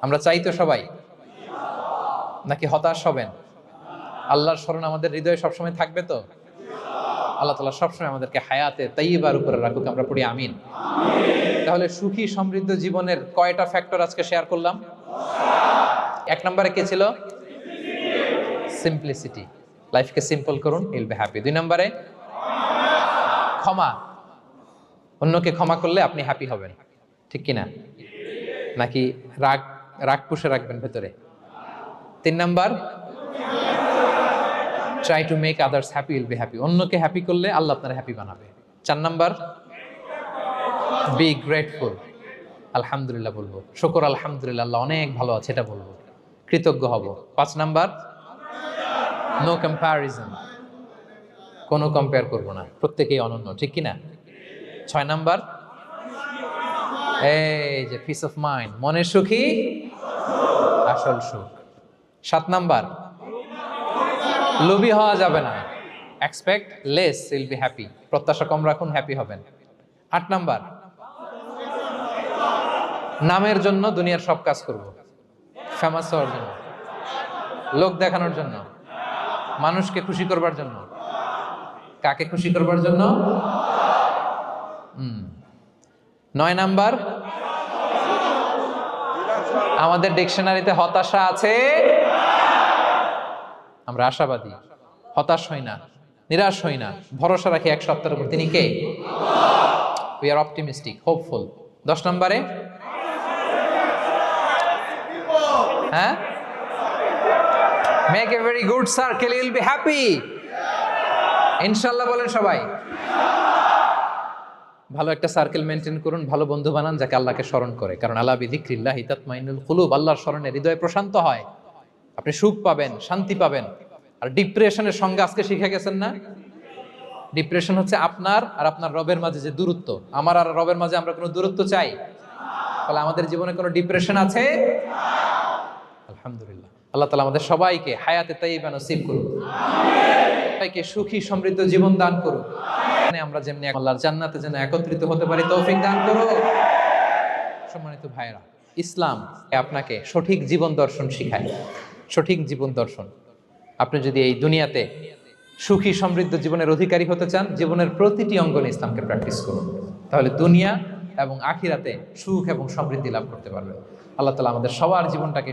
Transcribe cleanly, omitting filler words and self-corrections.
আমরা চাই তো সবাই, নাকি হতাশ হবেন? আল্লাহর স্মরণ আমাদের হৃদয়ে সবসময় থাকবে তো? আল্লাহ তাআলা সবসময় আমাদেরকে হায়াতে তাইয়্যিবার উপরে রাখুক, আমরা পড়ি আমিন। তাহলে সুখী সমৃদ্ধ জীবনের কয়টা ফ্যাক্টর আজকে শেয়ার করলাম? এক নম্বরে কি ছিল? সিম্পলিসিটি। লাইফকে সিম্পল করুন, ইউল বি হ্যাপি। 2 নম্বরে ক্ষমা। অন্যকে ক্ষমা করলে আপনি হ্যাপি হবেন, ঠিক কিনা? নাকি রাগ রাগ পুষে রাখবেন ভেতরে? 3 number, try to make others happy, will be happy. অন্যকে হ্যাপি করলে আল্লাহ আপনার হ্যাপি বানাবে। 4 নাম্বার, বি গ্রেটফুল। আলহামদুলিল্লাহ বলবো, শুকর আলহামদুলিল্লাহ, আল্লাহ অনেক ভালো আছে এটা বলবো, কৃতজ্ঞ হব। 5 নাম্বার, নো কম্প্যারিজন। কোনো কম্পেয়ার করবো না, প্রত্যেকেই অনন্য, ঠিক কিনা? 6 নাম্বার, এই যে পিস অফ মাইন্ড, মনের সুখী আসল সুখ। 7 নাম্বার, লোভী হওয়া যাবে না, expect less, will be happy. প্রত্যাশা কম রাখুন, হ্যাপি হবেন। 8 নাম্বার, নামের জন্য দুনিয়ার সব কাজ করব, ফেমাস হওয়ার জন্য, লোক দেখানোর জন্য, মানুষকে খুশি করবার জন্য। কাকে খুশি করবার জন্য? 9 নাম্বার, আমাদের ডিকশনারিতে হতাশা আছে, আমরা আশাবাদী, হতাশ হই না, নিরাশ হই না, ভরসা রাখি এক সত্তার উপর, তিনি কে? We are optimistic, hopeful. 10 নম্বরে, হ্যাঁ, make a very good circle, you will be happy. ইনশাআল্লাহ বলেন সবাই। ভালো একটা সার্কেল মেনটেন করুন, ভালো বন্ধু বানান যাকে আল্লাহকে স্মরণ করে, কারণ আলা বিযিকরিল্লাহি তাতমাইন্নুল কুলুব। আল্লাহর স্মরণে হৃদয় প্রশান্ত হয়, আপনি সুখ পাবেন, শান্তি পাবেন। আর ডিপ্রেশনের সংজ্ঞা আজকে শিখে গেছেন না? ডিপ্রেশন হচ্ছে আপনার আর আপনার রবের মাঝে যে দূরত্ব। আমার আর রবের মাঝে আমরা কোনো দূরত্ব চাই? তাহলে আমাদের জীবনে কোনো ডিপ্রেশন আছে? আলহামদুলিল্লাহ, আল্লাহ তাআলা আমাদের সবাইকে হায়াতে তাইয়্যিবা নসিব করুন, সবাইকে সুখী সমৃদ্ধ জীবন দান করুন। আমরা যেমনি আল্লাহর জান্নাতে যেন একত্রিত হতে পারি, তৌফিক দান করুন। সম্মানিত ভাইরা, ইসলাম আপনাকে সঠিক জীবন দর্শন শিখায়, সঠিক জীবন দর্শন। আপনি যদি এই দুনিয়াতে সুখী সমৃদ্ধ জীবনের অধিকারী হতে চান, জীবনের প্রতিটি অঙ্গনে ইসলামকে প্র্যাকটিস করুন, তাহলে দুনিয়া এবং আখিরাতে সুখ এবং সমৃদ্ধি লাভ করতে পারবেন। আল্লাহ তাআলা আমাদের সবার জীবনটাকে